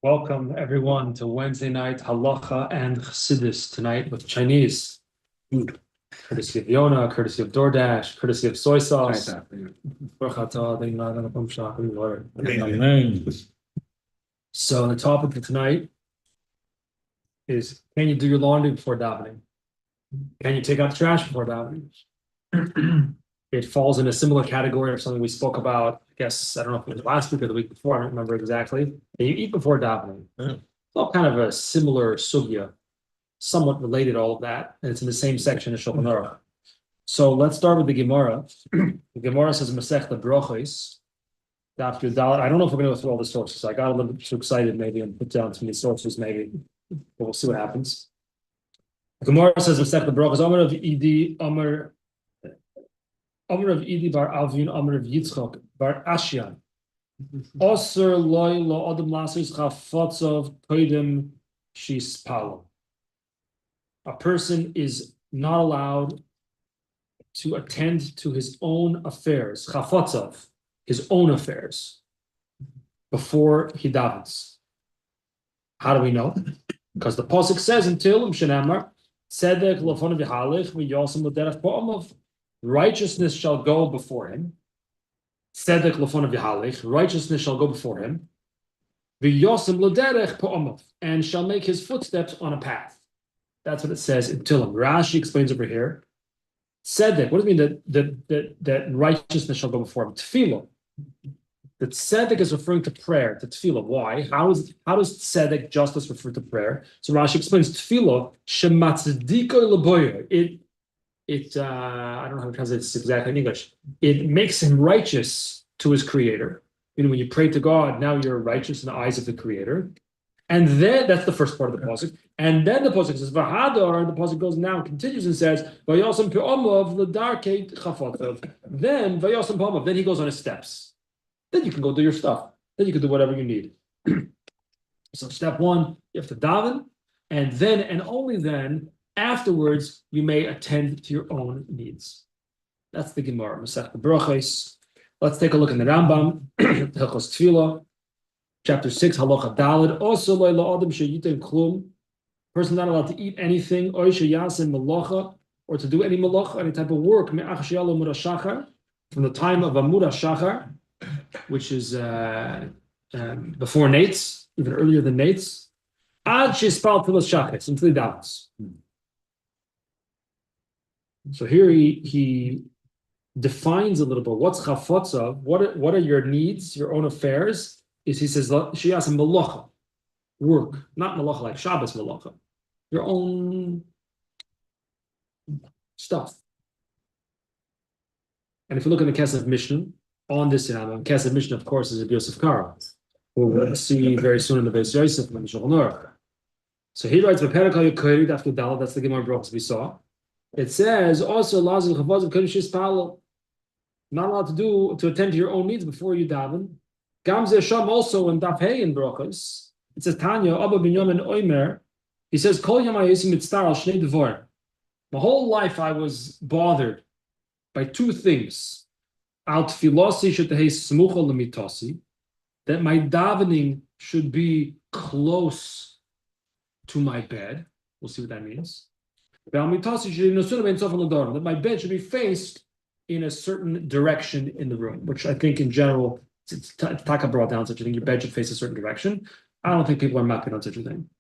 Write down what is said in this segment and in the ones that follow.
Welcome everyone to Wednesday night Halacha and Chassidus tonight with Chinese food, courtesy of Yona, courtesy of DoorDash, courtesy of soy sauce. So the topic for tonight is: can you do your laundry before davening? Can you take out the trash before davening? It falls in a similar category of something we spoke about. I guess I don't know if it was last week or the week before. I don't remember exactly. And you eat before davening. It's all kind of a similar sugya, somewhat related. All of that, and it's in the same section of Shulchan Aruch. So let's start with the Gemara. The Gemara says Masechta Brachos. After Dalet, I don't know if we're going to go through all the sources. I got a little bit too excited, maybe, and put down too many sources, maybe. But we'll see what happens. The Gemara says Masechta Brachos. Amar of Idi bar Avin, Amar of Yitzchok bar Ashyan. Osir loy lo adam lasis chafotzov koidem shispalo. A person is not allowed to attend to his own affairs, chafotzov, his own affairs, before he davens. How do we know? Because the pasuk says in Tehillim Shenamar, tzedek lefanav v'halech v'yosem l'derech pa'amav. Righteousness shall go before him. Tzedek lefanav v'halech. Righteousness shall go before him. V'yosem l'derech pa'amav, and shall make his footsteps on a path. That's what it says in Tehillim. Rashi explains over here. Tzedek. What does it mean that righteousness shall go before him? Tefillah. The tzedek is referring to prayer, to tefillah. Why? How does tzedek, justice, refer to prayer? So Rashi explains tefillah shematzediko leboyer. I don't know how to translate this exactly in English. It makes him righteous to his creator. When you pray to God, now you're righteous in the eyes of the creator. And then that's the first part of the pasuk. And then the pasuk says v'hadar. The pasuk goes now and continues and says v'yosem pe'omav l'darkei chafotav. Then v'yosem pe'omav. Then he goes on his steps. Then you can go do your stuff. Then you can do whatever you need. So step one, you have to daven, and then and only then, afterwards, you may attend to your own needs. That's the Gemara, Masechta Brachos. Let's take a look in the Rambam, Hilchos Tefillah, chapter 6, Halacha Daled. Also, lo adam sheyitem klum. Person not allowed to eat anything, or sheyasem malacha, or to do any malacha, any type of work, me'ach sheyalo Amud HaShachar, from the time of Amud HaShachar, which is before Nates, even earlier than Nates, ad shespal tefillas shachris, until he davens. So here he defines a little bit what's chafotza, what are your needs, your own affairs. Is he says sheyas malacha, work, not malacha like Shabbos malacha, your own stuff. And if you look in the Kesef Mishnah on this Kesef Mishnah, of course, is a Yosef Kara, who we'll see very soon in the Beis Yosef and Shulchan Aruch. So he writes V'perakal Yikorid after Daled. That's the Gemara Brachos we saw. It says also lazim chavazim kodesh yispalo. Not allowed to attend to your own needs before you daven. Gam zeh sham also in Daf Hey in Brachos. It says Tanya Abba Binyamin Oimer. He says Kol yam hayosim mitzar al shnei devar. My whole life I was bothered by two things. Al tefilasi shetehei smucha lemitasi, that my davening should be close to my bed. We'll see what that means. That my bed should be faced in a certain direction in the room, which I think in general, Taka brought down such a thing. Your bed should face a certain direction. I don't think people are mapping on such a thing.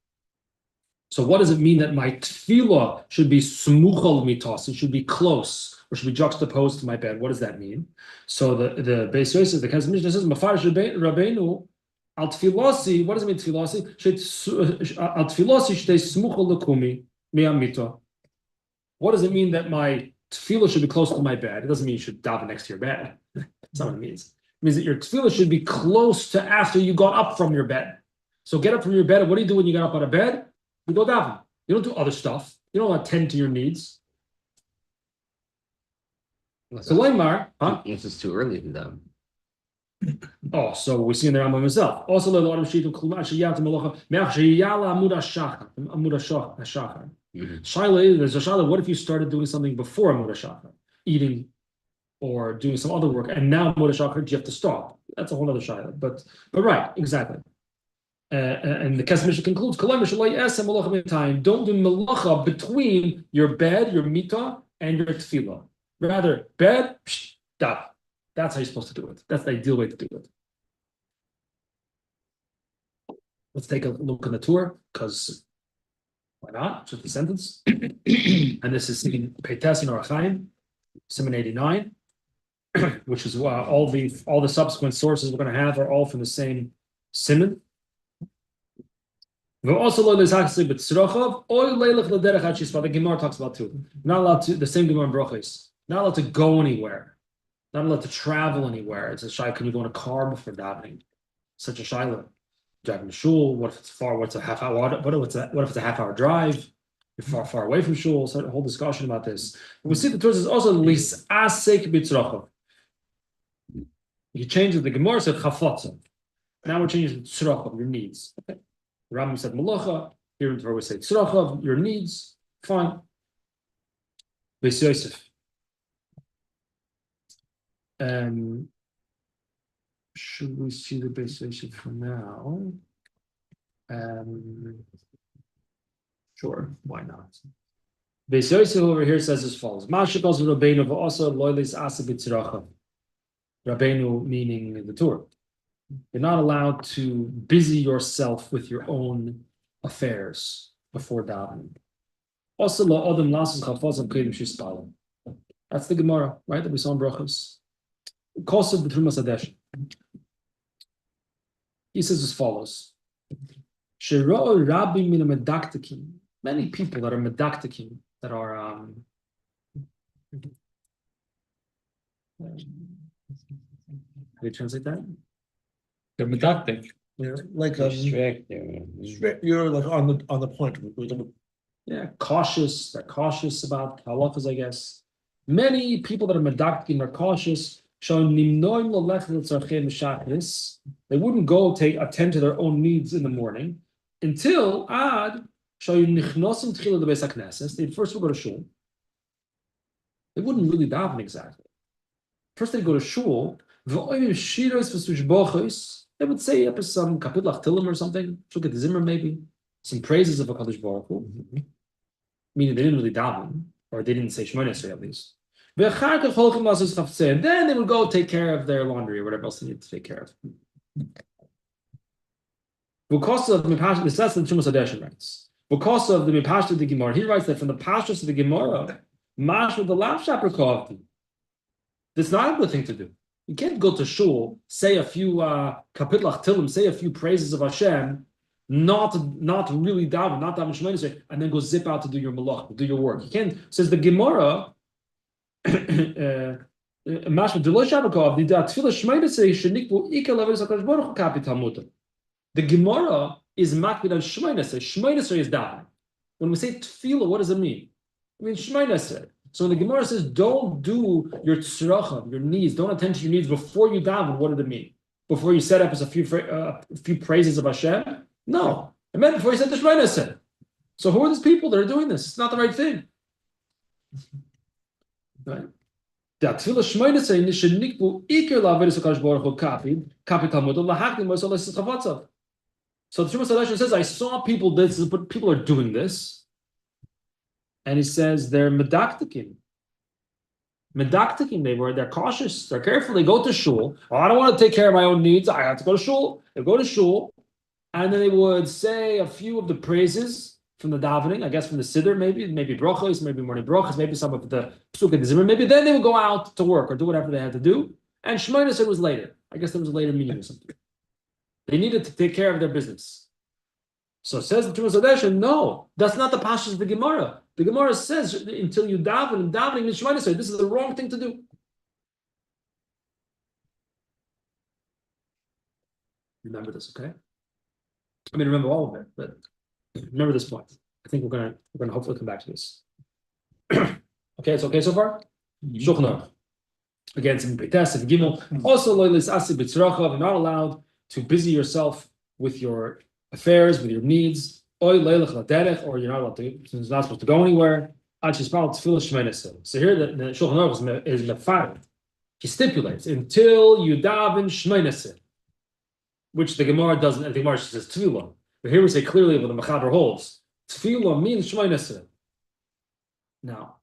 So what does it mean that my tefillah should be smuchal mitas? It should be close, or should be juxtaposed to my bed. What does that mean? So the Beis Yosef, the Kesef Mishnah says, Mafarish Rabbeinu al tefilasi. What does it mean tefilasi? Al tefilasi shtei smuchal lekumi mi'amito. What does it mean that my tefillah should be close to my bed? It doesn't mean you should daven next to your bed. That's not what it means. It means that your tefillah should be close to after you got up from your bed. So get up from your bed, and what do you do when you get up out of bed? You go daven. You don't do other stuff. You don't attend to your needs. So Lema'an, huh? This is too early to them. Oh, so we see in the Rambam himself. Also, the Lord of Shaitim Klumah Malacha Me'achshiyala Amud HaShachar. Shaila, there's a shaila. What if you started doing something before Amud HaShachar, eating or doing some other work, and now Amud HaShachar, do you have to stop? That's a whole other shaila. But right, exactly. and the Kesef Mishnah concludes, don't do melacha between your bed, your mita, and your tefillah. Rather, bed, daven. That's how you're supposed to do it. That's the ideal way to do it. Let's take a look at the tour, because why not? Just a sentence. And this is in pt.4 in Orach Chaim, Simon 89, which is all the subsequent sources we're going to have are all from the same Simon. The Gemara talks about too. Not allowed to, the same Gemara in Brachos, not allowed to go anywhere, not allowed to travel anywhere. It's a shy. Can you go in a car before davening? Such a shiloh. Driving to shul. What if it's far? What's a half hour? What if it's a half-hour drive? You're far away from shul. So a whole discussion about this. And we see the Torah is also lisasek b'tzrachov. You change the Gemara said chafotza. Now we're changing to tzrachov, your needs. Okay. Rambam said malacha. Here in Torah we say tzrachov, your needs. Fine. Beis Yosef. Should we see the Beis Yosef for now? Sure, why not? Beis Yosef over here says as follows: Mashikos Rabbeinu v'asa loylis asa b'tziracha. Rabbeinu meaning the Torah. You're not allowed to busy yourself with your own affairs before davening. Also lo adam lasas chafazam kedim shispalim. That's the Gemara, right? That we saw in Brachos. Kosev b'trumas hadesh. He says as follows: Shero rabbi min medaktikim. Many people that are medaktikim, that are how do you translate that? They're medactic. Yeah, like Strict. you're like on the point. Yeah, cautious. They're cautious about halachas, I guess. Many people that are medaktikim are cautious. They wouldn't go attend to their own needs in the morning until they'd first go to shul. They wouldn't really daven exactly. First they'd go to shul. They would say some kapitlach tilim or something, shuk at zimmer maybe, some praises of HaKadosh Baruch Hu, meaning they didn't really daven, or they didn't say Shemona Esrei at least. And then they would go take care of their laundry or whatever else they need to take care of. Because of the Mipashas, that's the Chumas Hadeshin writes. Because of the Mipashas of the Gemara, he writes that from the Pashas of the Gemara, Mash with the Lav Shaper Kovti. That's not a good thing to do. You can't go to shul, say a few kapitlach tilim, say a few praises of Hashem, not really daven, not daven Shemona Esrei, and then go zip out to do your malach, do your work. You can't. Says the Gemara. The Gemara is makbid on Shemona Esrei. Shemona Esrei is davening. When we say tefillah, what does it mean? It means Shemona Esrei. So when the Gemara says, don't do your tzracha, your needs, don't attend to your needs before you daven, what did it mean? Before you set up as a few praises of Hashem? No. It meant before you said the Shemona Esrei. So who are these people that are doing this? It's not the right thing. Right? So the Chumas Hadeshin says, I saw people but people are doing this. And he says they're medaktikim. They're cautious, they're careful, they go to shul. Oh, I don't want to take care of my own needs, I have to go to shul. They go to shul, and then they would say a few of the praises from the davening, I guess from the siddur, maybe brachos, maybe morning brachos, maybe some of the psuk and the zimmer, maybe then they would go out to work or do whatever they had to do. And Shemona Esrei was later. I guess there was a later meaning or something. They needed to take care of their business. So says the Chumas Hadeshin, no, that's not the pashas of the Gemara. The Gemara says until you daven, and davening is Shemona Esrei. This is the wrong thing to do. Remember this, okay? I mean, remember all of it, but remember this point. I think we're gonna hopefully come back to this. Okay, it's okay so far? Shulchan Aruch. Again, some Peites and Gimel. Also, loylis asi b'tzrachav. You're not allowed to busy yourself with your affairs, with your needs. Oy leilach laderech, or you're not allowed to. You're not supposed to go anywhere. Ad shispal tefillah Shemona Esrei. So here the Shulchan Aruch is mefarid. He stipulates until you daven Shemona Esrei. which the Gemara doesn't. The Gemara says tefillah, but here we say clearly what the Mechaber holds. Tefillah means Shemay Neseh. Now,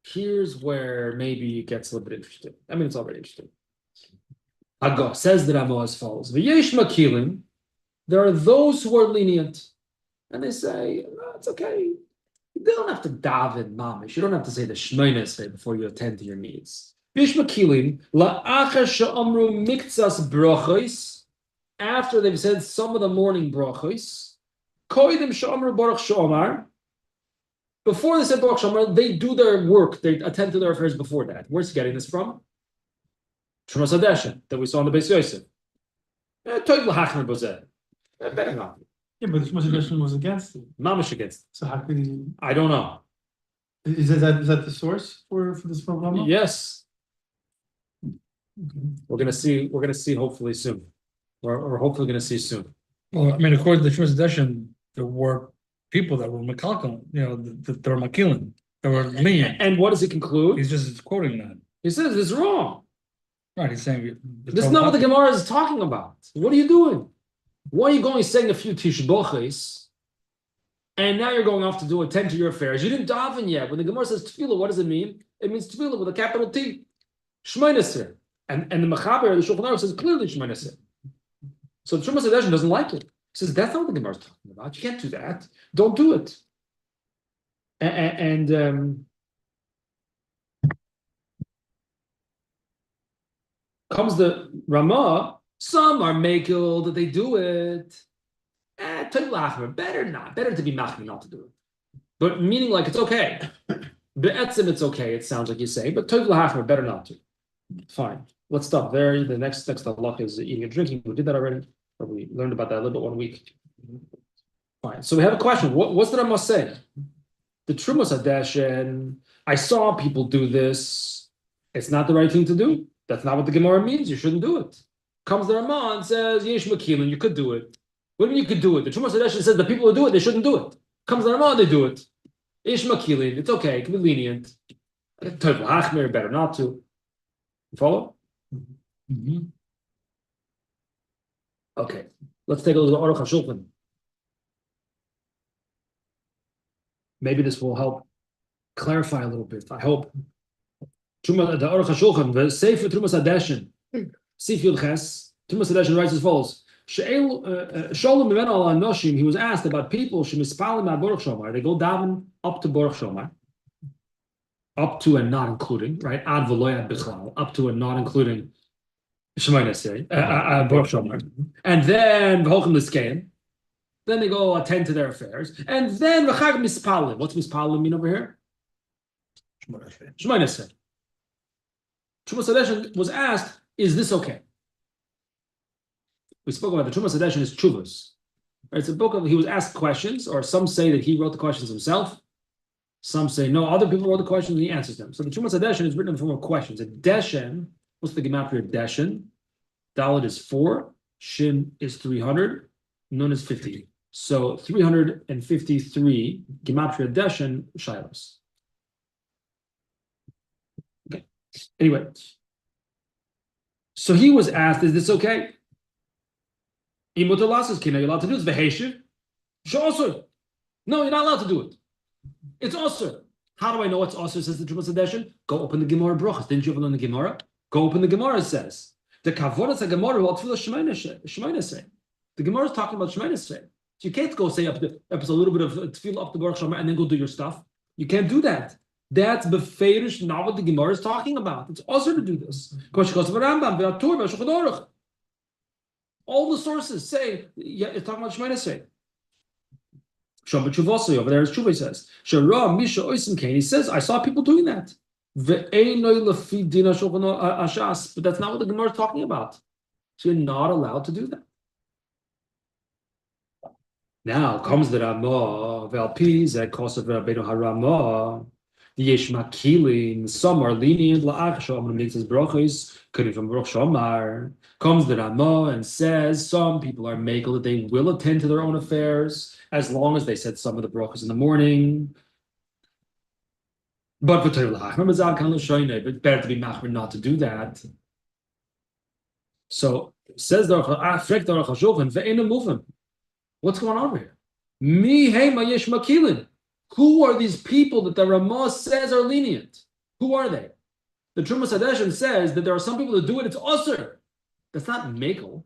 here's where maybe it gets a little bit interesting. I mean, it's already interesting. Agah says the Rama as follows: V'yesh makilim. There are those who are lenient, and they say it's okay. You don't have to daven mamish. You don't have to say the Shemay Neseh before you attend to your needs. V'yesh makilim la'achar she'amru miktzas brachos. After they've said some of the morning brachos, koidim she'amru baruch she'omar. Before they said baruch she'omar, they do their work. They attend to their affairs before that. Where's he getting this from? Trumas Hadeshen that we saw in the Beis Yosef. Toiv l'hachmer bozeh. Better not. Yeah, but the Trumas Hadeshen was against it. Mamish against. So how could he? I don't know. Is that the source for this problem? Yes, Okay. we're gonna see. We're gonna see hopefully soon. We're hopefully gonna see soon. Well, I mean, according to the Trumas Hadeshen, there were people that were makalkal, that were makilin, that were lenient. And what does he conclude? He's just quoting that. He says this is wrong. Right, he's saying. This is not what the Gemara is talking about. What are you doing? Why are you going saying a few tishboches, and now you're going off to do attend to your affairs? You didn't daven yet. When the Gemara says tefillah, what does it mean? It means tefillah with a capital T. Shemay Neseh. And the Mechaber, the Shulchan Aruch says clearly Shemay Neseh. So the Trumas Hadeshen doesn't like it. He says that's not what the Gemara is talking about. You can't do that. Don't do it. And comes the Ramah. Some are makel that they do it. Better not. Better to be machmir not to do it. But meaning like it's okay. Be'etzim it's okay. It sounds like you say, but toiv l'hachmer better not to. Fine. Let's stop there. The next halacha is eating and drinking. We did that already. Or we learned about that a little bit 1 week. Fine. So we have a question. What's the Ramah say? The Trumas Hadeshen. I saw people do this. It's not the right thing to do. That's not what the Gemara means. You shouldn't do it. Comes the Ramah and says, Yesh Makilin, you could do it. What do you mean you could do it? The Trumas Hadeshen says the people who do it, they shouldn't do it. Comes the Ramah, they do it. Yesh Makilin, it's okay, it can be lenient. Better not to. You follow? Mhm. Okay, let's take a look at Aruch HaShulchan. Maybe this will help clarify a little bit. I hope. The Aruch HaShulchan, the Sefer Trumas Hadeshen, Sif Yud Ches, Trumas Hadeshen writes as follows: Sholem Mimenu al Anoshim. He was asked about people. Shemispalim ad Baruch Shomar. They go daven up to Baruch Shomar, up to and not including, right? Ad v'lo ad bichlal, up to and not including Shemay Neseh, Baruch Shomar, and then v'holchem l'skein. Then they go attend to their affairs, and then v'chag mispalim. What's mispalim mean over here? Shemay Neseh. Trumas Hadeshen was asked, is this okay? We spoke about the Trumas Hadeshen is Chuvas. Right? It's a book of, he was asked questions, or some say that he wrote the questions himself. Some say no, other people wrote the questions and he answers them. So the Trumas Hadeshen is written in the form of questions. A Deshen, what's the gematria of Deshen? Dalet is 4, Shin is 300, Nun is 50. So 353 gematria Deshen Shilos. Okay. Anyway, so he was asked, is this okay? You're allowed to do it. V'heshiv. Also, no, you're not allowed to do it. It's also. How do I know it's also? Says the Trumas Hadeshen. Go open the Gemara Brachos. Didn't you ever learn the Gemara? Go open the Gemara. It says the kavodas Gemara will tefillah Shemay Neseh. The Gemara is talking about Shemay Neseh. So you can't go say up a little bit of tefillah up the Baruch Shomar and then go do your stuff. You can't do that. That's befeirish, not what the Gemara is talking about. It's also to do this. All the sources say, yeah, it's talking about Shemay Neseh. Shabbat Chuvasi over there, as Chuvay says, Shara Misha Oisim Kain. He says, I saw people doing that. But that's not what the Gemara is talking about. So you're not allowed to do that. Now comes the Ramah, Velpi, Zekosav Rabbeinu HaRamah. Yesh Makilin, some are lenient, La'ach Shomar makes his brachos, coming from Baruch Shomar. Comes the Ramah and says some people are makel that they will attend to their own affairs as long as they said some of the brachos in the morning. But it's better to be machmir not to do that. So says the what's going on over here? Mi hema yesh makilin. Who are these people that the Ramah says are lenient? Who are they? The Trumas Hadeshin says that there are some people that do it, it's usr. That's not mekel.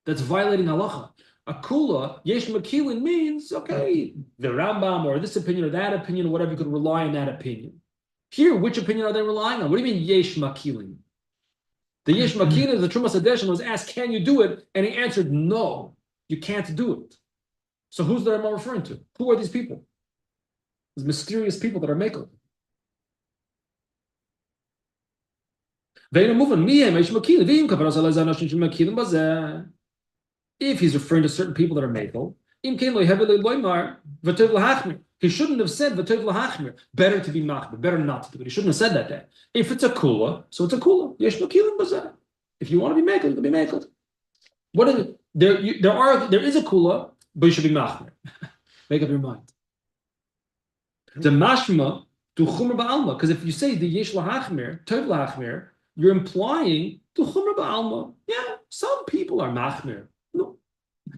That's violating halacha. Akula, yesh makilin means, okay, the Rambam or this opinion or that opinion or whatever, you could rely on that opinion. Here, which opinion are they relying on? What do you mean yesh makilin? The yesh makilin, the Trumas Hadeshin was asked, can you do it? And he answered, no, you can't do it. So who's the Rambam referring to? Who are these people? These mysterious people that are mekel. If he's referring to certain people that are mekel, he shouldn't have said better to be machmir, better not to do it. He shouldn't have said that day. If it's a kula, so it's a kula. If you want to be mekel, you can be mekel. What is it? There is a kula, but you should be machmir. Make up your mind. The mashma to chumra ba'alma, because if you say the yesh lahachmir, tov lahachmir, you're implying to chumra ba'alma. Yeah, some people are machmir. No,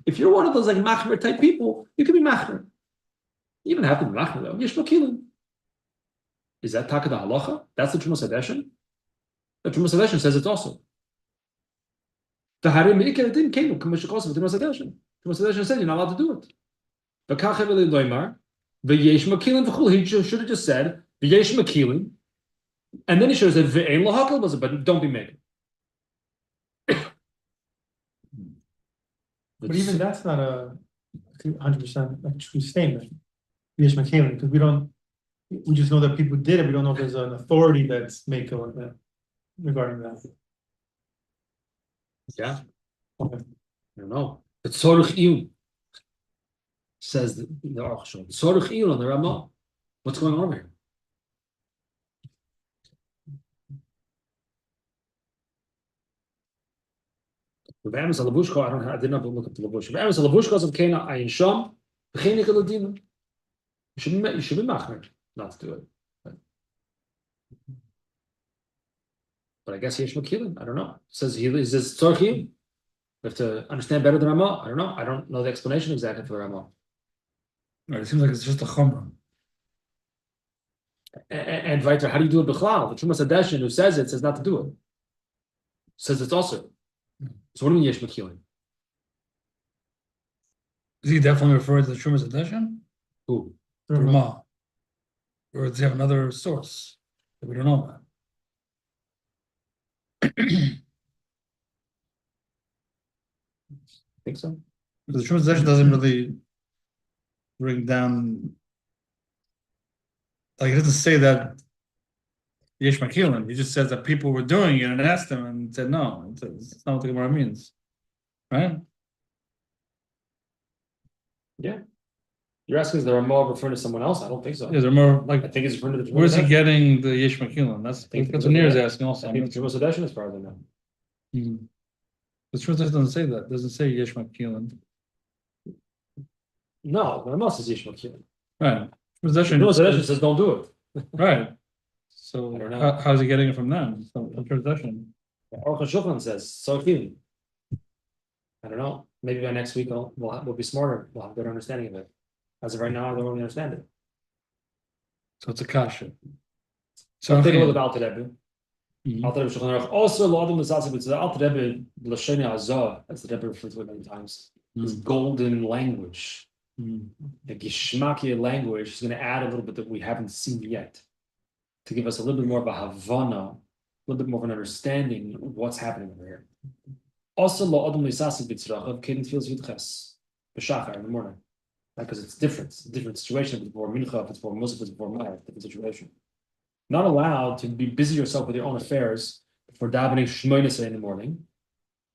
if you're one of those like machmir type people, you can be machmir. You don't have to be machmir though. Yesh makilin. Is that taka da halacha? That's the Trumas Hadeshin. The Trumas Hadeshin says it's also. The harim meikel didn't came from Kamishakos of the Trumas Hadeshin. Trumas Hadeshin said you're not allowed to do it. But kachaveli loymar. V'yesh makilin v'chul. He should have just said v'yesh makilin, and then he should have said v'ein lahakal was it, but don't be making. But even that's not a 100% a true statement. Yesh Makayim, because we just know that people did it. We don't know if there's an authority that's making that regarding that. Yeah, Okay. I don't know. It's Soruch Iyun, says the Aruch. Soruch Iyun on the Ramah. What's going on here? With Amos Alavushko, I did not look up the Lavushko. With Amos Alavushko of Kena Ayin Sham, Bechinik Eladina. You should be machmer not to do it. But I guess Yesh Makilin, I don't know. It says he is this Tzorchim. We have to understand better the Ramah. I don't know. I don't know the explanation exactly for the Ramah. Right, it seems like it's just a chumrah. And Viter, how do you do it b'chlal? The Trumas Hadeshin who says it says not to do it. Says it's also. So what do you mean Yesh Makilin? Is he definitely referring to the Trumas Hadeshin? Who? Ramah. Or does he have another source that we don't know about? Think so? The Trumas Hadeshin doesn't really bring down, like, it doesn't say that Yesh Makilin. He just says that people were doing it and asked him and said no. It's not what the Gemara means, right? Yeah. You're asking is the Ramah referring to someone else? I don't think so. Yeah, they're more like, I think it's referring to the Trumas where's he Hadeshin. getting the Yesh Makilin? That's what Nir is asking also. I think the Trumas Hadeshin is part of it now. The Trumas Hadeshin doesn't say that. It doesn't say Yesh Makilin. No, the Ramah says Yesh Makilin. Right. Trumas Hadeshin says don't do it. Right. So I don't know. how's he getting it from them? From Trumas Hadeshin. Aruch HaShulchan says Tzorchim. I don't know. Maybe by next week we'll be smarter. We'll have a better understanding of it. As of right now, I don't really understand it. So it's a kasha. So I'll take a look at Alter Rebbe. Mhm. Alter Rebbe Shulchan Aruch. Also, L'Adam L'Satzik, it's the Alter Rebbe L'Shonei Azah, as the Rebbe referred to it many times. His golden language, the Gishmakia language, is going to add a little bit that we haven't seen yet, to give us a little bit more of a Havana, a little bit more of an understanding of what's happening over here. Also, L'Adam L'Satzik B'Tzrach, Kaden feels Yudches, B'Shachar in the morning. Because it's different. It's a different situation. If it's before Mincha, if it's before Musaf, if it's before Ma'ariv, different situation. Not allowed to be busy yourself with your own affairs before davening Shmoynes in the morning.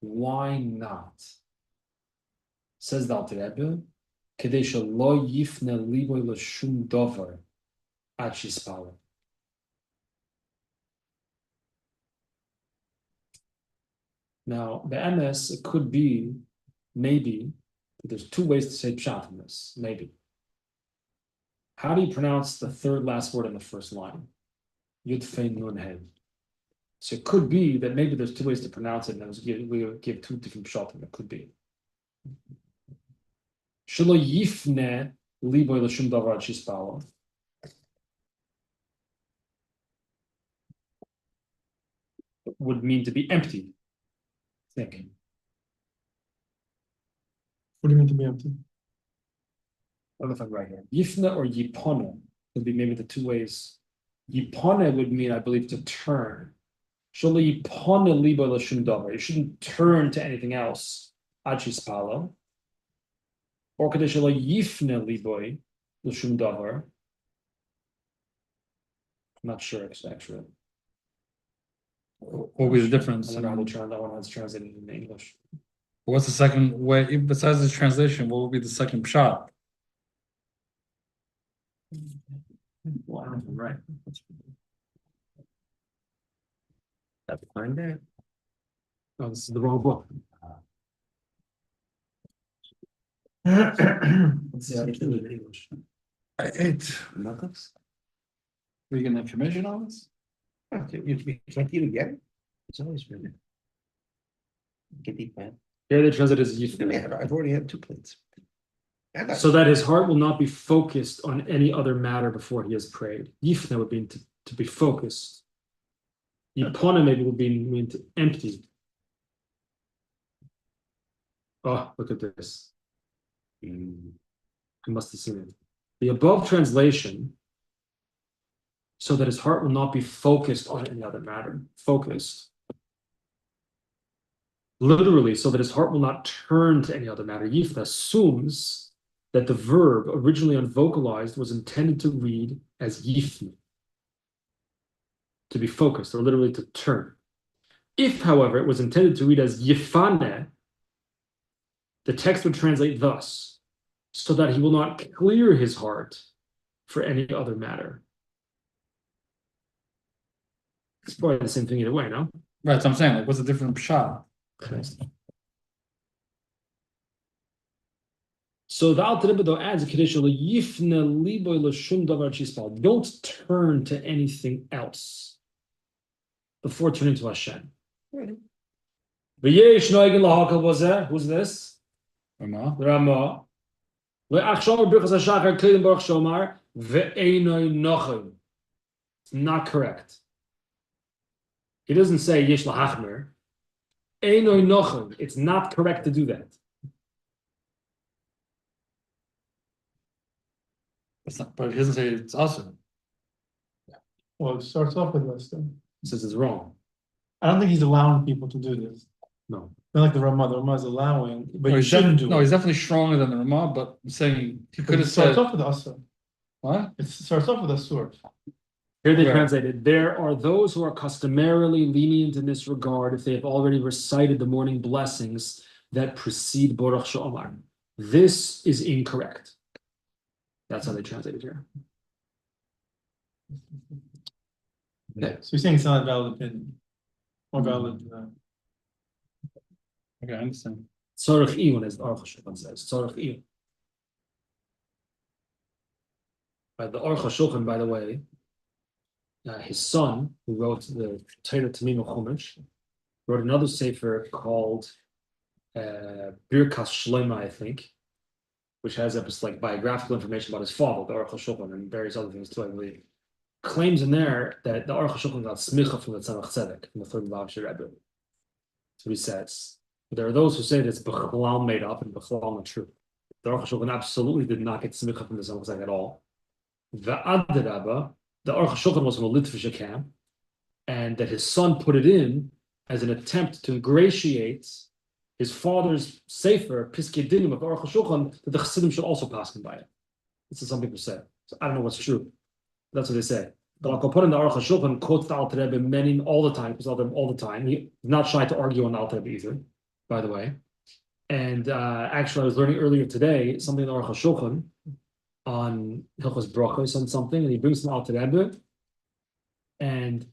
Why not? Says the Alter Rebbe, Kedei shelo yifne liboy l'shum dover ad shispala. Now, the MS, it could be, maybe, there's two ways to say pshat in this, maybe. How do you pronounce the third last word in the first line? Yud Fei Nun Hey. So it could be that maybe there's two ways to pronounce it, and we would give two different pshatim. It could be. Shelo yifne liboy l'shum davar ad shispalo. Would mean to be empty. I think. What do you mean to be empty? I don't know if I'm right here. Yifne or yipone would be maybe the two ways. Yipone would mean, I believe, to turn. Shelo yipone liboy l'shum davar. You shouldn't turn to anything else. Ad shispalo. Or kadei shelo yifne liboy l'shum davar. I'm not sure actually. What would be the difference? I don't know how to translate that one has translated in English. What's the second way, besides the translation, what would be the second pshat? Well, I don't know if I'm right. That's fine there. Oh, this is the wrong book. Let's see how to do it in English. Knuckles? Are you getting information on this? You can't even get it? It's always written. Get deep, man. Here they translate as I yifne. mean, I've already had 2 plates. And I- So that his heart will not be focused on any other matter before he has prayed. Yifne would mean to be focused. Yipone maybe would mean to empty. Oh, look at this. I must have seen it. The above translation, so that his heart will not be focused on any other matter. Focused. Literally, so that his heart will not turn to any other matter. Yifne assumes that the verb, originally unvocalized, was intended to read as yifne, to be focused, or literally to turn. If, however, it was intended to read as yifane, the text would translate thus, so that he will not clear his heart for any other matter. It's probably the same thing either way, no? Right, that's what I'm saying, like, what's the different pshat? So the Alter Rebbe though adds, don't turn to anything else before turning to Hashem. Who's this? Rama? The Ramah. It's not correct. He doesn't say Yesh Lahachmer. It's not correct to do that. That's not, but it doesn't say it's awesome. Well, it starts off with this then. He says it's wrong. I don't think he's allowing people to do this. No. Not like the Rama is allowing, but No, you shouldn't do it. No, he's definitely stronger than the Rama, but I'm saying he But could it have starts said, off with Asur. what? It starts off with Asur. Here they Right. translated, there are those who are customarily lenient in this regard if they have already recited the morning blessings that precede Baruch She'omar. This is incorrect. That's how they translated here. So you're saying it's not a valid opinion? Or valid, Okay, I understand. Tzorech Iyun, as the Aruch HaShulchan says. Tzorech Iyun. The Aruch HaShulchan, by the way, his son, who wrote the Torah Tamim Chumash, wrote another sefer called Birkas Shloima, I think, which has like biographical information about his father, the Aruch HaShulchan, and various other things too, I believe. Claims in there that the Aruch HaShulchan got smicha from the Tzemach Tzedek, from the third Lubavitcher Rebbe. So he says. There are those who say that it's Bechlal made up and Bechlal not true. The Aruch HaShulchan absolutely did not get smicha from the Tzemach Tzedek at all. The Adrabba, the Aruch HaShulchan was from a Litvische camp, and that his son put it in as an attempt to ingratiate his father's sefer, Piskei Dinim of Aruch HaShulchan, that the Chassidim should also pass him by it. This is some people say. So I don't know what's true. That's what they say. But I'll put in the Aruch HaShulchan quotes the Alter Rebbe many all the time, because all the time. He's not shy to argue on the Alter Rebbe either, by the way. And actually, I was learning earlier today something in the Aruch HaShulchan on Hilchos Brachos on something, and he brings some Alter Rebbe. And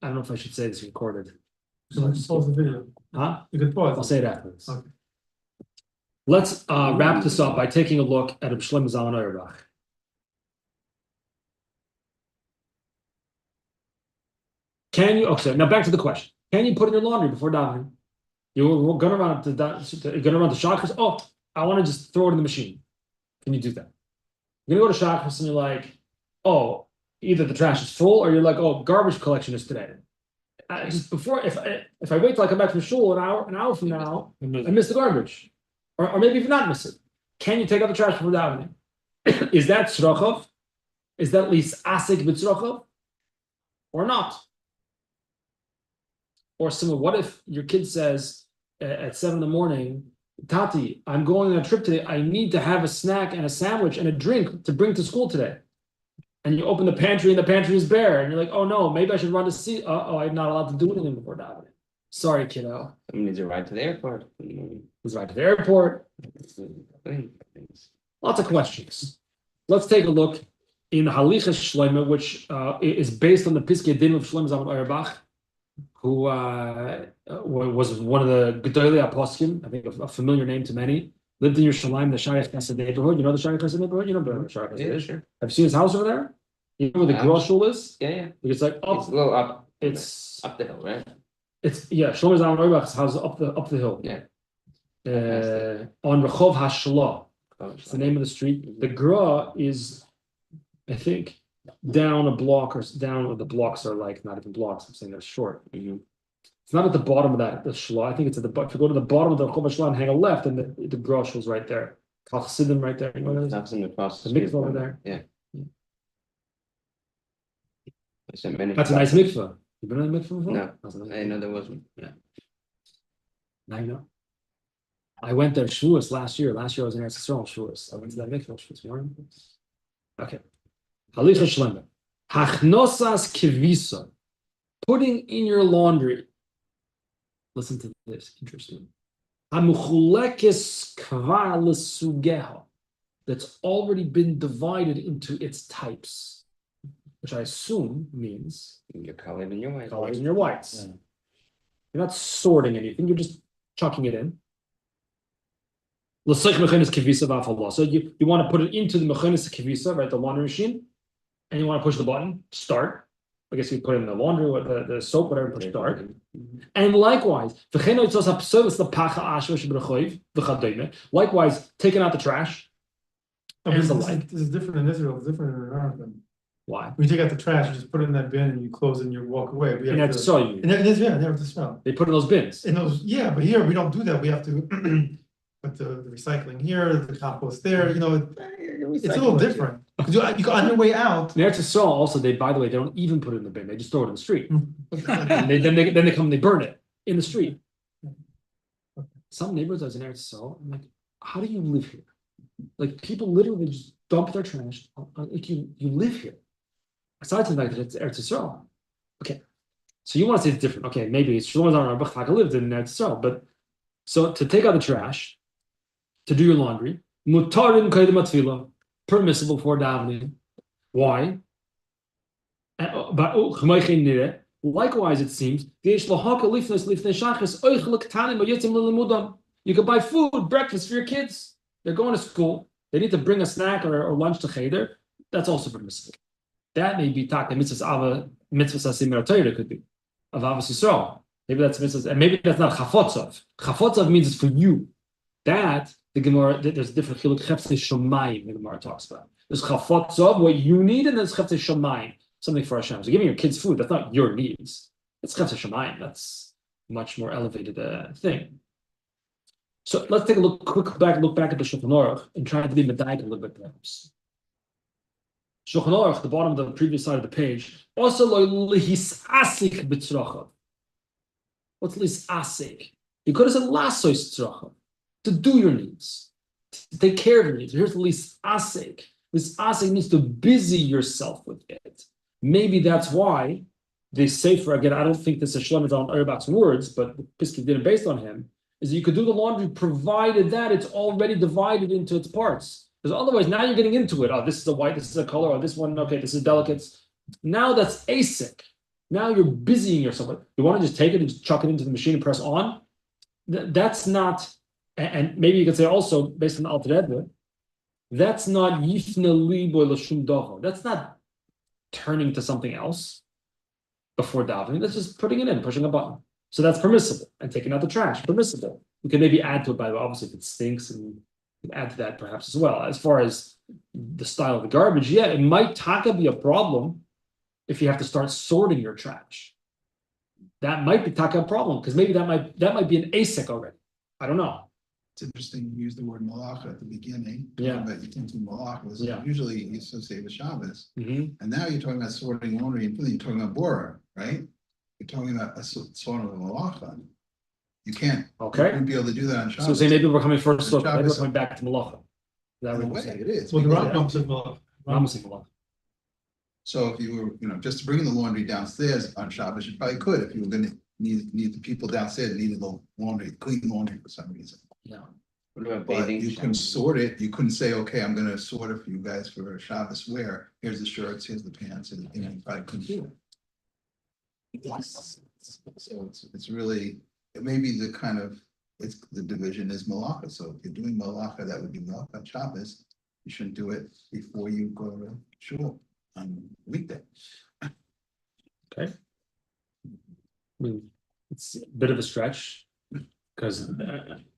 I don't know if I should say this recorded. so let's pause the video. Huh? You could pause. I'll say it afterwards. Okay. Let's wrap this up by taking a look at Reb Shlomo Zalman Auerbach. Can you? Okay, now back to the question: can you put in your laundry before davening? You're gonna run to shachris. Oh, I want to just throw it in the machine. Can you do that? You're gonna go to shachris and you're like, oh, either the trash is full or you're like, oh, garbage collection is today. Just before, if I wait till I come back from shul an hour from now, I miss the garbage, or maybe even not miss it. Can you take out the trash before davening? Is that tzrochov? Is that lis asik b'tzrochov, or not? Or similar, what if your kid says at 7 a.m, Tati, I'm going on a trip today. I need to have a snack and a sandwich and a drink to bring to school today. And you open the pantry and the pantry is bare. And you're like, oh no, maybe I should run to see. I'm not allowed to do anything before davening. Sorry, kiddo. Someone needs a ride to the airport. He's right to the airport. Lots of questions. Let's take a look in Halacha Shlomo, which is based on the Piskei Din of Shlomo Zalman Auerbach, who was one of the Gedolei Aposkim, I think a familiar name to many. Lived in Yerushalayim, the Shari Chesed neighborhood. You know the Shari Chesed neighborhood? You know the Shari Chesed? Yeah, sure. Have you seen his house over there? You know where the Grosh Shul is? Yeah. It's like up. It's a little up. It's up the hill, right? It's Shlomo Zalman Auerbach's house up the hill. Yeah. On Rehov Hashlah. It's the name of the street. The Gra is, I think, down a block or down where the blocks are like not even blocks. I'm saying they're short. It's not at the bottom of the shlah. I think it's at the. If you go to the bottom of the Rehov Hashlah and hang a left, and the Gra Shul is right there. Chassidus right there. You know what it is? That's in the cross. The mikvah over there. Yeah. That's a nice mikvah. You been in the mikvah before? No, That's a nice I know there wasn't. Yeah. Now you know. I went there Shavuos last year. Last year I was in Eretz Yisrael Shavuos. I went to that mikvah Shavuos. You remember? Okay. Halacha Shlomo. Hachnosas kivisa. Putting in your laundry. Listen to this. Interesting. Hamuchulekes kvar lesugeha. That's already been divided into its types, which I assume means Your colored and your white. colors and your whites. Yeah. You're not sorting anything. You're just chucking it in. So you want to put it into the mechanis kivisa, right, the laundry machine, and you want to push the button, start. I guess you put it in the laundry, or the soap, whatever, push start. And likewise, likewise, taking out the trash. And the like. This is different in Israel, it's different in America. Why? When you take out the trash, you just put it in that bin and you close it and you walk away. We have to, you mean. and it is, yeah, never to smell. They put in those bins. In those, yeah, but here we don't do that. We have to put the recycling here, the compost there, you know, it's a little different. You go on your way out. In Eretz Yisrael, also, by the way, they don't even put it in the bin. They just throw it in the street. And then they come and they burn it in the street. Some neighborhoods I was in Eretz Yisrael, I'm like, how do you live here? Like, people literally just dump their trash. Like, you live here. Aside from the fact that it's Eretz Yisrael. Okay. So you want to say it's different. Okay, maybe it's Shlomo Zalman Auerbach lived in Eretz Yisrael, but so to take out the trash, to do your laundry, mutarin kaidem atfila, permissible for davening. Why? Likewise, it seems you could buy food, breakfast for your kids. They're going to school. They need to bring a snack or lunch to cheder. That's also permissible. That may be tak mitzvah asim Torah could be of avos Yisrael. Maybe that's mitzvah, and maybe that's not chafotzav. Chafotzav means it's for you. That the Gemara, there's a different chiluk cheftzei shomayim. The Gemara talks about. There's chafotzav, what you need, and there's cheftzei shomayim, something for Hashem. So giving your kids food, that's not your needs. It's cheftzei shomayim. That's a much more elevated thing. So let's take a look back at the Shulchan Aruch and try to be medayik a little bit perhaps. Shulchan Aruch, the bottom of the previous side of the page, also lihisasik b'tzrachav. What's lisasik? You could have said lasois tzrachav, to do your needs, to take care of your needs. Here's lisasik. Lisasik means to busy yourself with it. Maybe that's why they say, for again, I don't think this is Shlomo Zalman Auerbach's words, but the Piskei Din based on him, is you could do the laundry provided that it's already divided into its parts. Because otherwise, now you're getting into it. Oh, this is a white, this is a color, or this one, okay, this is delicates. Now that's asic. Now you're busying yourself. You want to just take it and just chuck it into the machine and press on? That's not, and maybe you could say also, based on Alter Rebbe, that's not yifne libo l'shum davar. That's not turning to something else. before davening. That's just putting it in, pushing a button. So that's permissible. And taking out the trash, permissible. We can maybe add to it, by the way, obviously if it stinks, and we can add to that perhaps as well. As far as the style of the garbage, yeah, it might taka be a problem if you have to start sorting your trash. That might be taka a problem, because maybe that might be an ASIC already. I don't know. It's interesting you use the word malacha at the beginning. Yeah. But you think to malacha was Yeah. usually you associate with Shabbos. Mhm. And now you're talking about sorting laundry and you're talking about bora, right? You're talking about a sort of a malacha. You can't. You Okay. wouldn't be able to do that on So Shabbos. say maybe we're coming first, On maybe we're Shabbos. coming back to malacha. That In a would way, say. it is. Well, the because- Rambam says, well, I'm saying malacha. So if you were, just to bring the laundry downstairs on Shabbos, you probably could, if you were gonna need the people downstairs needed the laundry, clean laundry for some reason. Yeah. What about But bathing? you couldn't sort it, you couldn't say, okay, I'm gonna sort it for you guys for Shabbos wear, here's the shirts, here's the pants, and you probably couldn't do it. So it's really, it may be the kind of, it's, the division is malacha, so if you're doing malacha, that would be malacha on Shabbos. You shouldn't do it before you go to shul on weekday. Okay. I mean, it's a bit of a stretch, because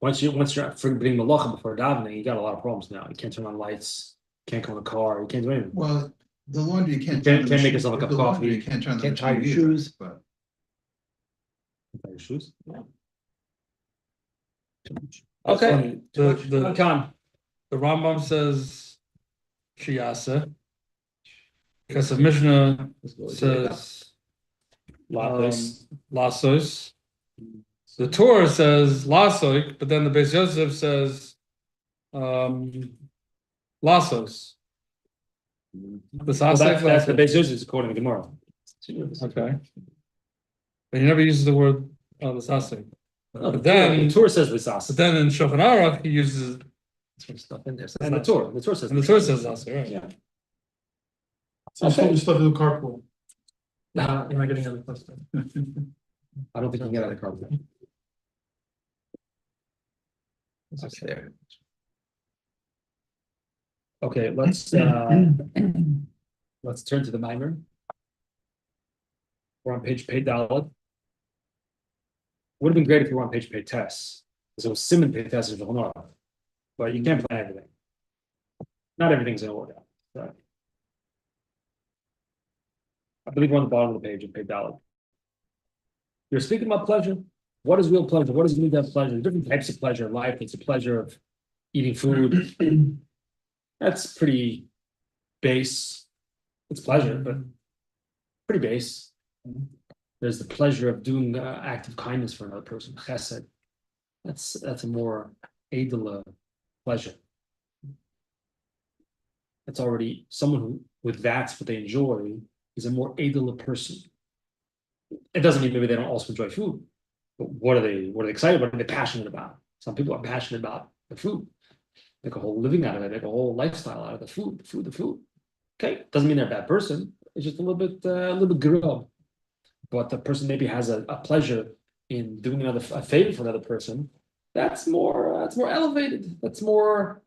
once you're forbidding malacha before davening, you got a lot of problems now. You can't turn on lights, can't go in the car, you can't do anything. Well, the laundry, you can't. Can't turn the make machine- yourself a cup of the laundry, coffee. You can't turn the Can't tie machine your either, shoes. but Your shoes. Yeah. That's Okay. funny. The Khan. Rambam says Shiyasa. Because the Mishnah says Lasos. The Torah says Lasoik, but then the Beis Yosef says Lasos. The Well, Sasek, that's the Lasos. Beis Yosef according to Gemara. Okay. But he never uses the word the Sasek. No, But then- the Torah says Lisas. But then in Shulchan Aruch, he uses, Some stuff in there. And the Torah says. and the Torah says Lasos, right? Yeah. So you still have to do carpool. Uh, You're not getting any question. I don't think you can get out of the car. Okay. Okay, let's turn to the mimer. We're on page Pei Daled. Would have been great if you were on page Pei Tes, because it was Simon Pei Tes of Honor, but you can't plan everything. Not everything's gonna work out. So. I believe we're on the bottom of the page in Pei Daled. You're speaking about pleasure. What is real pleasure? What does it mean to have pleasure? Different types of pleasure in life. It's a pleasure of eating food. That's pretty base. It's pleasure, but pretty base. There's the pleasure of doing act of kindness for another person. Chesed. That's a more edel pleasure. That's already someone who, with that's what they enjoy, is a more edel person. It doesn't mean maybe they don't also enjoy food, but what are they excited about? What are they passionate about? Some people are passionate about the food. Make a whole living out of it, make a whole lifestyle out of the food. Okay, doesn't mean they're a bad person. It's just a little bit grub. But the person maybe has a pleasure in doing a favor for another person. That's more elevated. That's more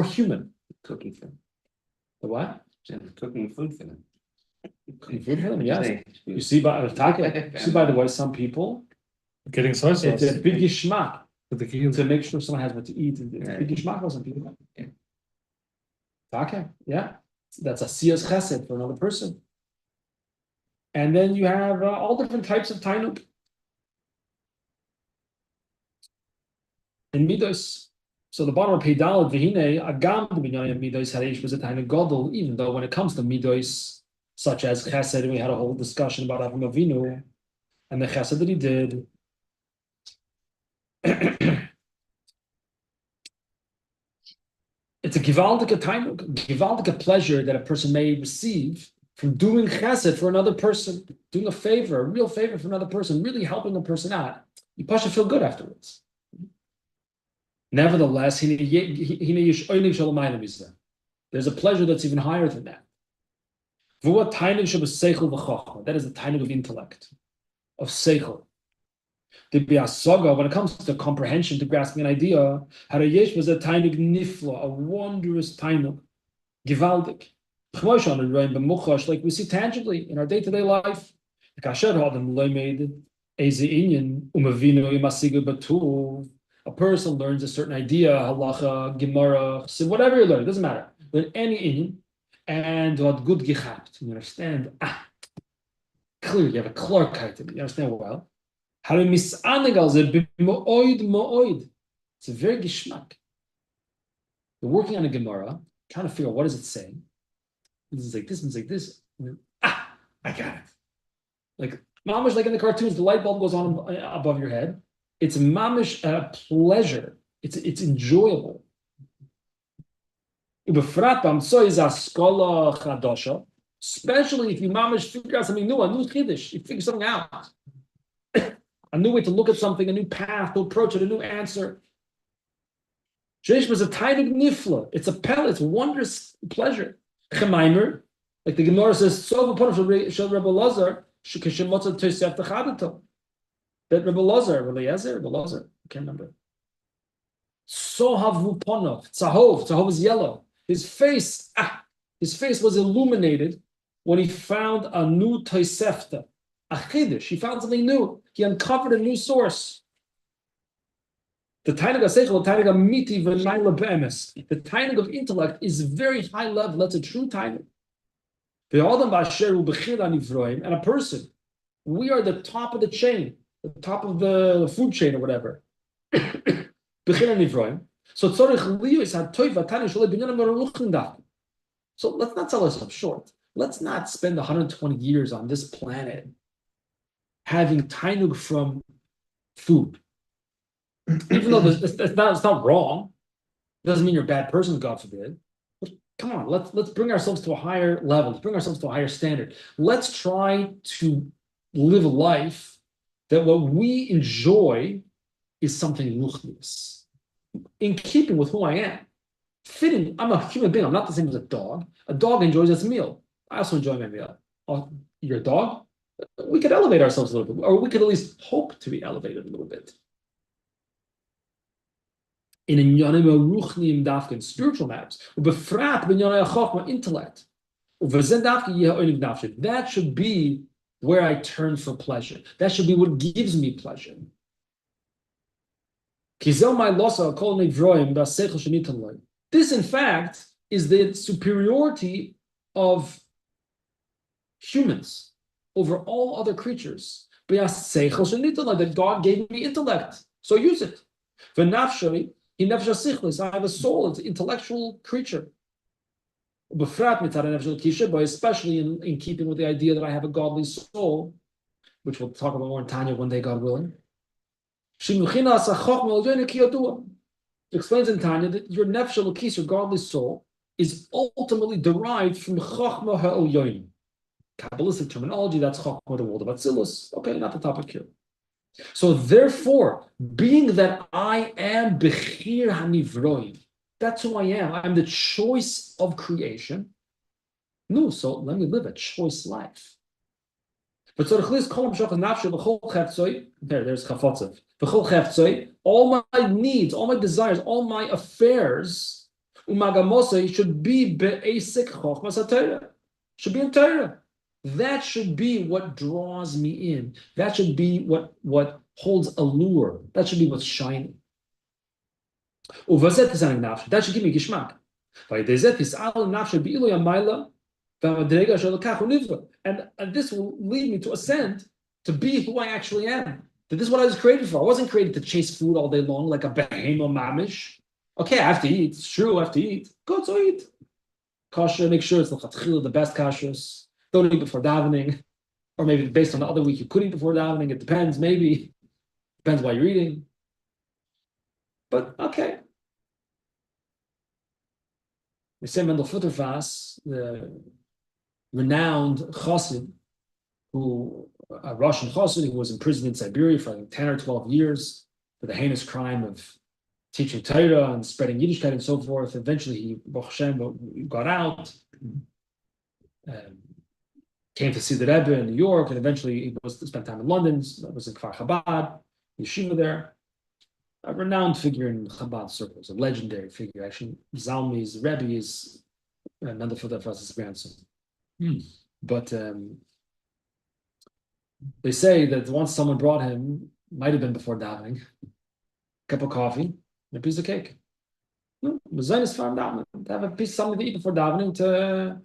human. Cooking for them. The what? Cooking food for them. Cooking food for them, yes. Say, You see by the way, some people, Getting soy sauce. it's a big geschmack With the key. to make sure someone has what to eat. It's a Right. big geschmack for some people. Yeah. Okay, yeah. That's a siyas chesed for another person. And then you have all different types of tainuk. In midos, so the bottom of Peidal v'hine agam b'minyan midos harish was a tainuk gadol. Even though when it comes to midos, such as chesed, we had a whole discussion about Avram Avinu and the chesed that he did. It's a gewaltige tainuk, gewaltige pleasure that a person may receive from doing chesed for another person, doing a favor, a real favor for another person, really helping a person out. You should feel good afterwards. Nevertheless, there's a pleasure that's even higher than that. That is the tainuk of intellect, of seichel. The biasaga, when it comes to comprehension, to grasping an idea, harayesh was a tainuk nifla, a wondrous tainuk, givaldik. Like we see tangibly in our day-to-day life. Kasher Adam Lemed Eze Inyan Umavino Imasiga Batu. A person learns a certain idea, halacha, gemara, so whatever you learn, it doesn't matter. Learn any inyan, and what good gechapt. You understand? Clearly, you have a klarkeit. You understand well. How to misanegal ze mo'oid. It's a very gishmak. You're working on a gemara, trying to figure out what is it saying. This is like this, and it's like this. I got it. Like mamish, like in the cartoons, the light bulb goes on above your head. It's mamish a pleasure. It's enjoyable. Especially if you mamish figure out something new, a new chiddush, you figure something out. A new way to look at something, a new path to approach it, a new answer. Sheish was a tainig nifla. It's a pellet, it's a wondrous pleasure. Chemaimer, like the Gemara says, so shel Rebbe Lazar, shekeshemotza tosef techadato. That Rebbe Lazar, I can't remember. Sohavu ponov, tzahov is yellow. His face was illuminated when he found a new tosefta, a chiddush. He found something new. He uncovered a new source. The tainig seichel, the tainig miti v'nayla be'emes. The tainig of intellect is very high level. That's a true tainig. And a person, we are the top of the chain, the top of the food chain or whatever. So so let's not sell ourselves short. Let's not spend 120 years on this planet having tainug from food. Even though it's not wrong, it doesn't mean you're a bad person, God forbid. But come on, let's bring ourselves to a higher level. Let's bring ourselves to a higher standard. Let's try to live a life that what we enjoy is something ruchnius, in keeping with who I am. Fitting, I'm a human being. I'm not the same as a dog. A dog enjoys its meal. I also enjoy my meal. Oh, you're a dog? We could elevate ourselves a little bit, or we could at least hope to be elevated a little bit. In spiritual matters, intellect. That should be where I turn for pleasure. That should be what gives me pleasure. This, in fact, is the superiority of humans over all other creatures. That God gave me intellect, so use it. I have a soul, it's an intellectual creature. Especially in keeping with the idea that I have a godly soul, which we'll talk about more in Tanya one day, God willing. It explains in Tanya that your nefesh elokis, your godly soul, is ultimately derived from Chachma ha'elyonim. Kabbalistic terminology, that's Chachma, the world of Atzilus. Okay, not the topic here. So therefore, being that I am Bechir HaNivroim, that's who I am. I'm the choice of creation. No, so let me live a choice life. But so there's Chafotzev. All my needs, all my desires, all my affairs, should be be'esek chochmas haTorah. Should be in Torah. That should be what draws me in. That should be what holds allure. That should be what's shining. That should give me gishmak. And this will lead me to ascend to be who I actually am. That this is what I was created for. I wasn't created to chase food all day long like a behemoth mamish. Okay, I have to eat. It's true, I have to eat. Go to eat. Kasher, make sure it's the best kashrus. Don't eat before davening. Or maybe based on the other week, you could eat before davening. It depends, maybe. Depends why you're eating. But okay. We say Mendel Futterfass, the renowned Chassid, a Russian Chassid who was imprisoned in Siberia for 10 or 12 years for the heinous crime of teaching Torah and spreading Yiddishkeit and so forth. Eventually he, Baruch Hashem, got out, came to see the Rebbe in New York, and eventually he spent time in London, was in Kfar Chabad, yeshiva there. A renowned figure in Chabad circles, a legendary figure. Actually, Zalmi's Rebbe is Mendel Futterfass's grandson. But They say that once someone brought him, might have been before davening, cup of coffee, and a piece of cake. Zionist farm davening, to have a piece something to eat before davening to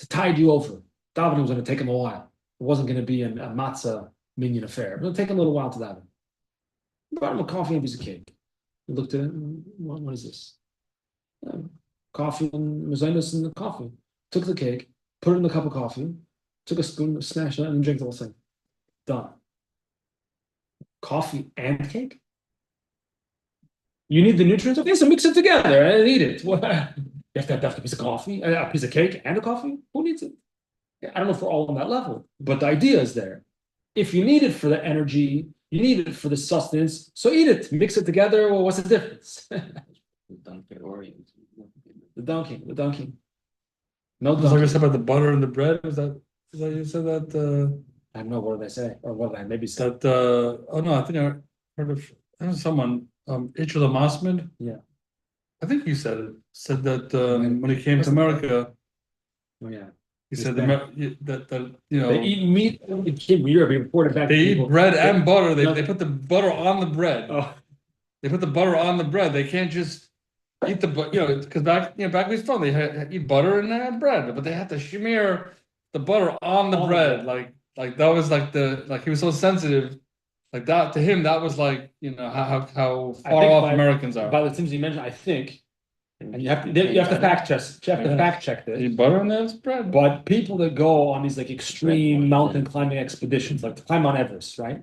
tide you over. Davening was going to take him a while. It wasn't going to be a matzah minion affair. It was going to take him a little while to daven. Brought him a coffee and a piece of cake. He looked at it. What is this? Coffee and Zionist and the coffee. Took the cake, put it in the cup of coffee, took a spoon, smashed it, and drank the whole thing. Done. Coffee and cake? You need the nutrients? Okay, so mix it together and eat it. What? You have to have a piece of coffee, a piece of cake, and a coffee? Who needs it? I don't know if we're all on that level, but the idea is there. If you need it for the energy, you need it for the sustenance, so eat it, mix it together. Well, what's the difference? The dunking. No Was I dunking. said about the butter and the bread? Is that you said that? I don't know what did I say, or what did I maybe say. That oh no, I think I heard of someone Ichel Masmid. Yeah. I think you said that when he came to America, Oh yeah. he said Yeah. that you know They eat meat. It came from Europe. He reported back. they to eat people. bread and butter. They No. put the butter on the bread. Oh, They put the butter on the bread. They can't just eat the because back when he's from they eat butter and they had bread, but they had to smear the butter on the On the bread. bread. Like that was like he was so sensitive. Like that to him, that was like how I far think off Americans are. by the things you mentioned, I think, and you have to fact check. You have to fact check this. Eat butter and that's bread. But people that go on these like extreme mountain climbing expeditions, like to climb Mount Everest, right?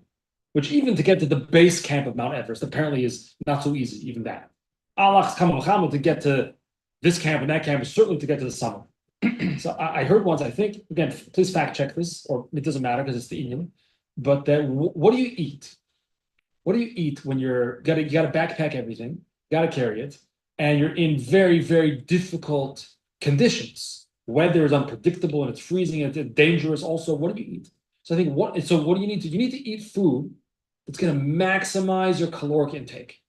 Which even to get to the base camp of Mount Everest apparently is not so easy, even that. Allah's kamachama to get to this camp and that camp is certainly to get to the summit. So I heard once, I think, again, please fact check this, or it doesn't matter because it's the Indian, but that what do you eat? What do you eat when you got to backpack everything, got to carry it, and you're in very, very difficult conditions. Weather is unpredictable and it's freezing and it's dangerous. Also, what do you eat? So I think what do you need to? You need to eat food that's going to maximize your caloric intake.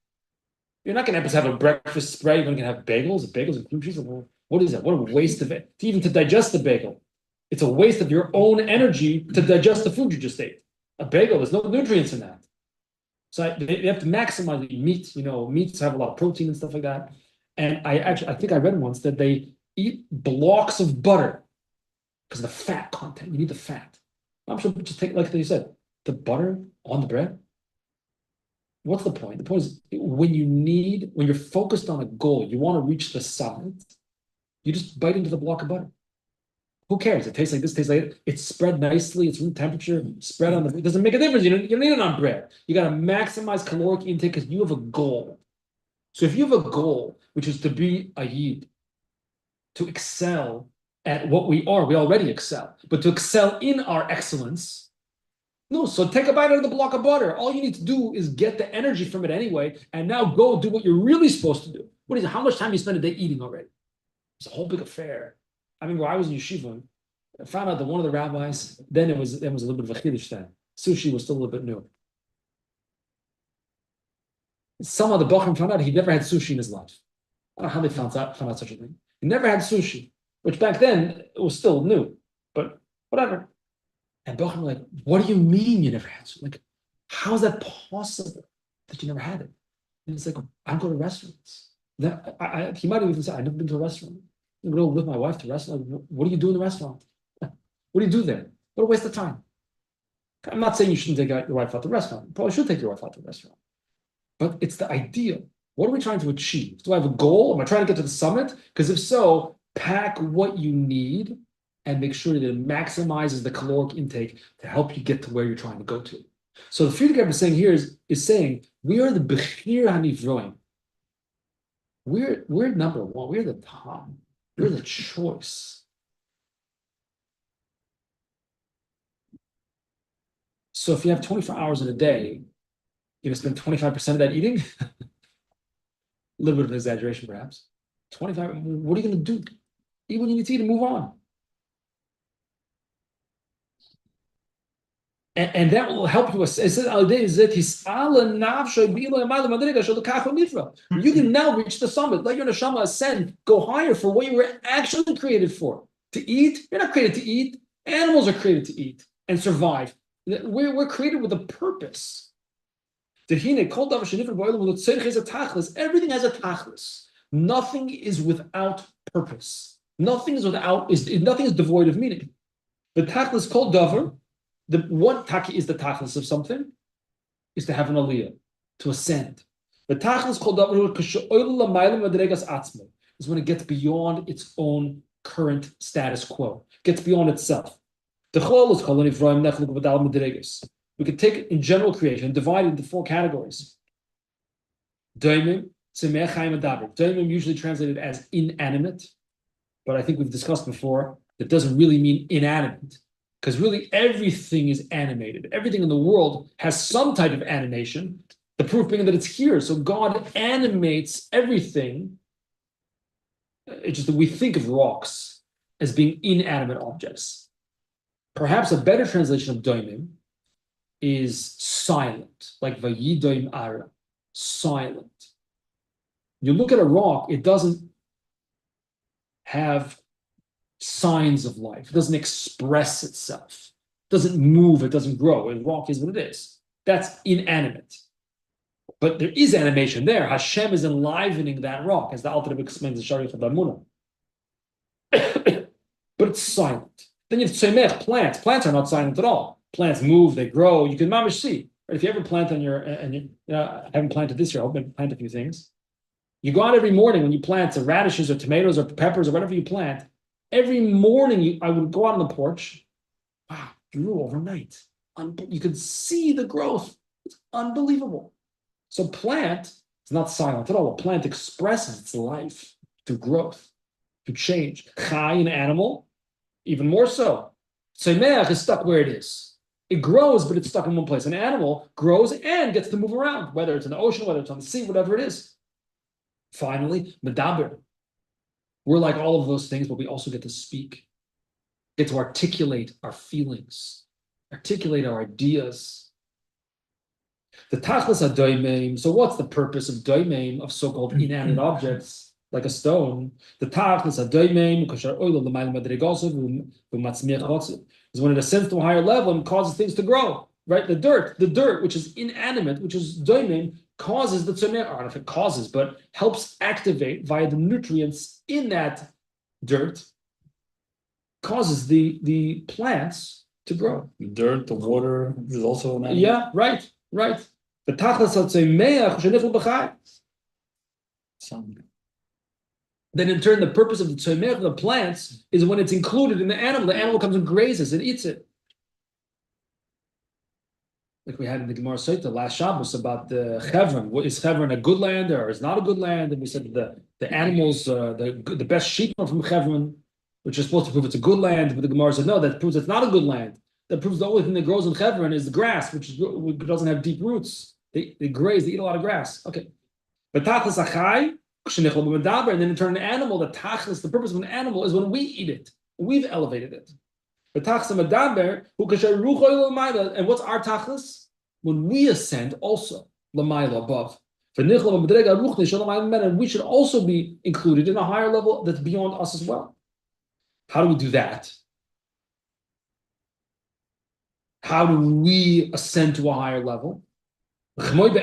You're not going to have a breakfast spread. You're going to have bagels and cream cheese. What is that? What a waste of it! Even to digest the bagel, it's a waste of your own energy to digest the food you just ate. A bagel, there's no nutrients in that. So they have to maximize the meat. Meats have a lot of protein and stuff like that. And I think I read once that they eat blocks of butter because of the fat content. You need the fat. I'm sure just take, like you said, the butter on the bread. What's the point? The point is when you're focused on a goal, you want to reach the summit, you just bite into the block of butter. Who cares? It tastes like this, tastes like it. It's spread nicely, it's room temperature, spread on it doesn't make a difference. You don't need it on bread. You got to maximize caloric intake because you have a goal. So if you have a goal, which is to be a yid, to excel at what we already excel, but to excel in our excellence. No, so take a bite out of the block of butter. All you need to do is get the energy from it anyway, and now go do what you're really supposed to do. What is it? How much time you spend a day eating already? It's a whole big affair. I remember I was in yeshiva, I found out that one of the rabbis, then it was a little bit of a chiddush then. Sushi was still a little bit new. Some of the Bochum found out he never had sushi in his life. I don't know how they found out such a thing. He never had sushi, which back then it was still new, but whatever. And Bochum were like, what do you mean you never had sushi? Like, how is that possible that you never had it? And it's like, I don't go to restaurants. He might have even said, I've never been to a restaurant. I'm going to go with my wife to a restaurant. What do you do in the restaurant? What do you do there? What a waste of time. I'm not saying you shouldn't take your wife out to the restaurant. You probably should take your wife out to the restaurant. But it's the ideal. What are we trying to achieve? Do I have a goal? Am I trying to get to the summit? Because if so, pack what you need and make sure that it maximizes the caloric intake to help you get to where you're trying to go to. So the Friedrich Rebbe is saying here is saying, we are the Bechir HaNivroim. We're number one. We're the top. We're the choice. So if you have 24 hours in a day, you're going to spend 25% of that eating? A little bit of an exaggeration, perhaps. 25, what are you going to do? Eat when you need to eat and move on. And that will help you. It says, you can now reach the summit. Let your neshama ascend, go higher for what you were actually created for. To eat, you're not created to eat. Animals are created to eat and survive. We're created with a purpose. Everything has a tachlis. Nothing is without purpose. Nothing is devoid of meaning. The tachlis called davar, the one taki is the tachlis of something, is to have an aliyah, to ascend. The tachlis called davar is when it gets beyond its own current status quo, gets beyond itself. We could take it in general creation and divide it into 4 categories. Davening, Davening usually translated as inanimate, but I think we've discussed before that doesn't really mean inanimate, because really everything is animated. Everything in the world has some type of animation, the proof being that it's here. So God animates everything. It's just that we think of rocks as being inanimate objects. Perhaps a better translation of daimim is silent, like vayidoim ara, silent. You look at a rock, it doesn't have signs of life. It doesn't express itself. It doesn't move. It doesn't grow. A rock is what it is. That's inanimate. But there is animation there. Hashem is enlivening that rock, as the Alter Rebbe explains in Sharich Adamuna. But it's silent. Then you have tzemech, plants. Plants are not silent at all. Plants move, they grow. You can mamish see. Right? If you ever plant on your, I haven't planted this year, I hope I plant a few things. You go out every morning when you plant radishes or tomatoes or peppers or whatever you plant. Every morning I would go out on the porch. Wow, grew overnight. You could see the growth. It's unbelievable. So plant is not silent at all. A plant expresses its life through growth, through change. Chai, an animal, even more so. Tzemeach is stuck where it is. It grows, but it's stuck in one place. An animal grows and gets to move around, whether it's in the ocean, whether it's on the sea, whatever it is. Finally, medaber. We're like all of those things, but we also get to speak, get to articulate our feelings, articulate our ideas. The tachlis ha-doimim. So what's the purpose of doimim, of so-called inanimate objects, like a stone? The tachlis ha-doimim is when it ascends to a higher level and causes things to grow. Right? The dirt, which is inanimate, which is doimim, causes the tzemech, I don't know if it causes, but helps activate via the nutrients in that dirt, causes the plants to grow. The dirt, the water is also an animal. Yeah, right. The tachlis ha-tzemech shenichel b'chai. Then in turn, the purpose of the tzemech, the plants, is when it's included in the animal. The animal comes and grazes and eats it. Like we had in the Gemara Sota last Shabbos about the Chevron. Is Chevron a good land or is not a good land? And we said the animals, the best sheep are from Chevron, which is supposed to prove it's a good land. But the Gemara said, no, that proves it's not a good land. That proves the only thing that grows in Chevron is the grass, which doesn't have deep roots. They graze, they eat a lot of grass. Okay. But tachlis achai, and then in turn an animal, the tachlis, the purpose of an animal is when we eat it. We've elevated it. And what's our tachlis? When we ascend also, l'mayla, above. And we should also be included in a higher level that's beyond us as well. How do we do that? How do we ascend to a higher level? We learn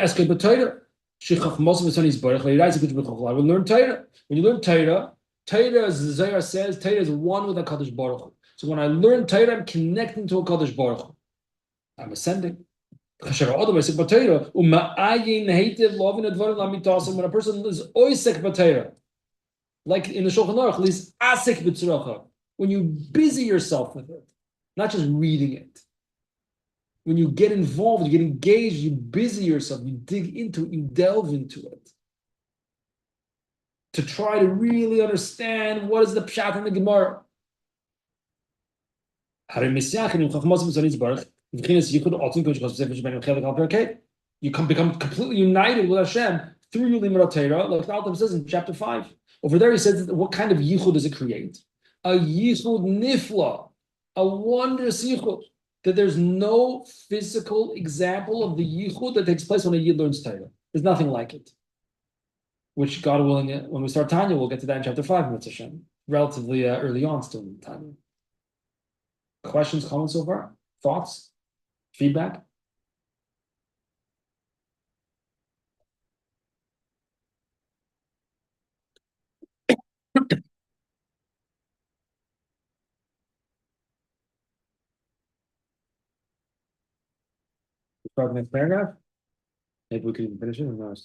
Torah. When you learn Torah, as the Zohar says, Torah is one with HaKadosh Baruch Hu. So when I learn Torah, I'm connecting to HaKadosh Baruch Hu. I'm ascending. When a person is oisek b'Torah, like in the Shulchan Aruch, is asik b'tzrocha, when you busy yourself with it, not just reading it. When you get involved, you get engaged, you busy yourself, you dig into it, you delve into it. To try to really understand what is the pshat in the Gemara. You become completely united with Hashem through your limud Torah, like the Alter says in chapter 5. Over there he says, what kind of yichud does it create? A yichud nifla, a wondrous yichud. That there's no physical example of the yichud that takes place when a yid learns Torah. There's nothing like it. Which, God willing, when we start Tanya, we'll get to that in chapter 5, Mitzvah Hashem. Relatively early on still in Tanya. questions, comments so far? Thoughts? Feedback? Start the next paragraph? Maybe we can finish it or not?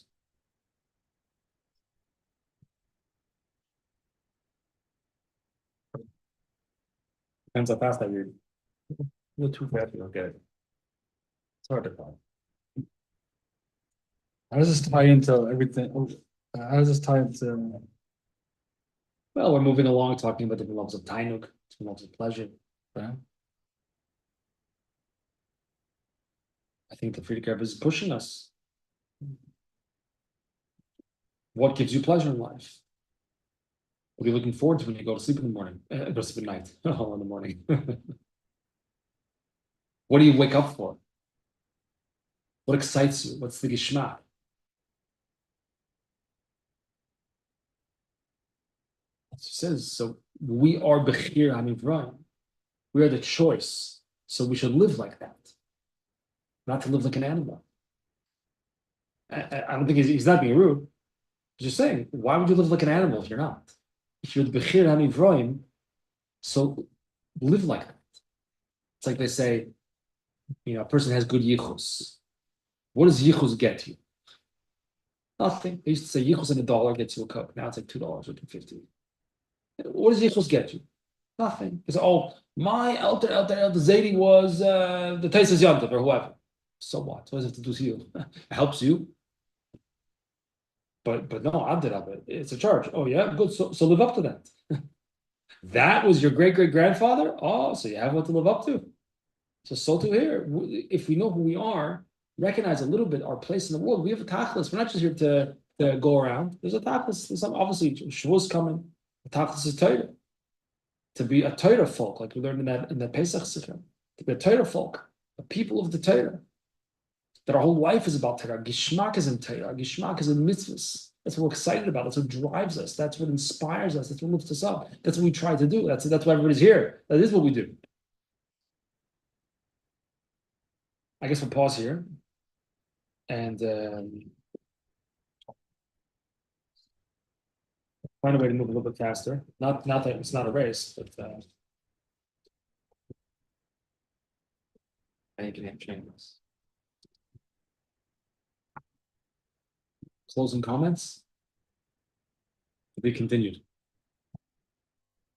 Depends how fast I read. You're too fast, you don't get it. It's hard to find. How does this tie into everything? How does this tie into? Well, we're moving along, talking about different levels of tainuk, different levels of pleasure. Okay. I think the Friedrich Rebbe is pushing us. What gives you pleasure in life? What are you looking forward to when you go to sleep in the morning? Go to sleep at night, oh, in the morning. What do you wake up for? What excites you? What's the geschmack? It says, so we are Bechir Hamivraim. We are the choice. So we should live like that. Not to live like an animal. I don't think he's not being rude. He's just saying, why would you live like an animal if you're not? If you're the Bechir Hamivraim, so live like that. It's like they say, a person has good yichus. What does yichus get you? Nothing. They used to say yichus and $1 gets you a Coke. Now it's like $2 or $2.50. What does yichus get you? Nothing. It's my elder Zaidi was the Taisus Yantav or whoever. So what? What does it have to do with you? It helps you. But no, Abdel, it's a charge. Oh yeah, good. So live up to that. That was your great-great-grandfather? Oh, so you have what to live up to. So too here. If we know who we are, recognize a little bit our place in the world. We have a tachlis. We're not just here to go around. There's a tachlis. There's obviously Shavuos coming. The tachlis is Torah. To be a Torah folk, like we learned in that Pesach Sikha. To be a Torah folk, a people of the Torah. That our whole life is about Torah. Gishmak is in Torah. Gishmak is in mitzvahs. That's what we're excited about. That's what drives us. That's what inspires us. That's what lifts us up. That's what we try to do. That's why everybody's here. That is what we do. I guess we'll pause here. And find a way to move a little bit faster. Not that it's not a race, but I think it can change this. Closing comments? To be continued.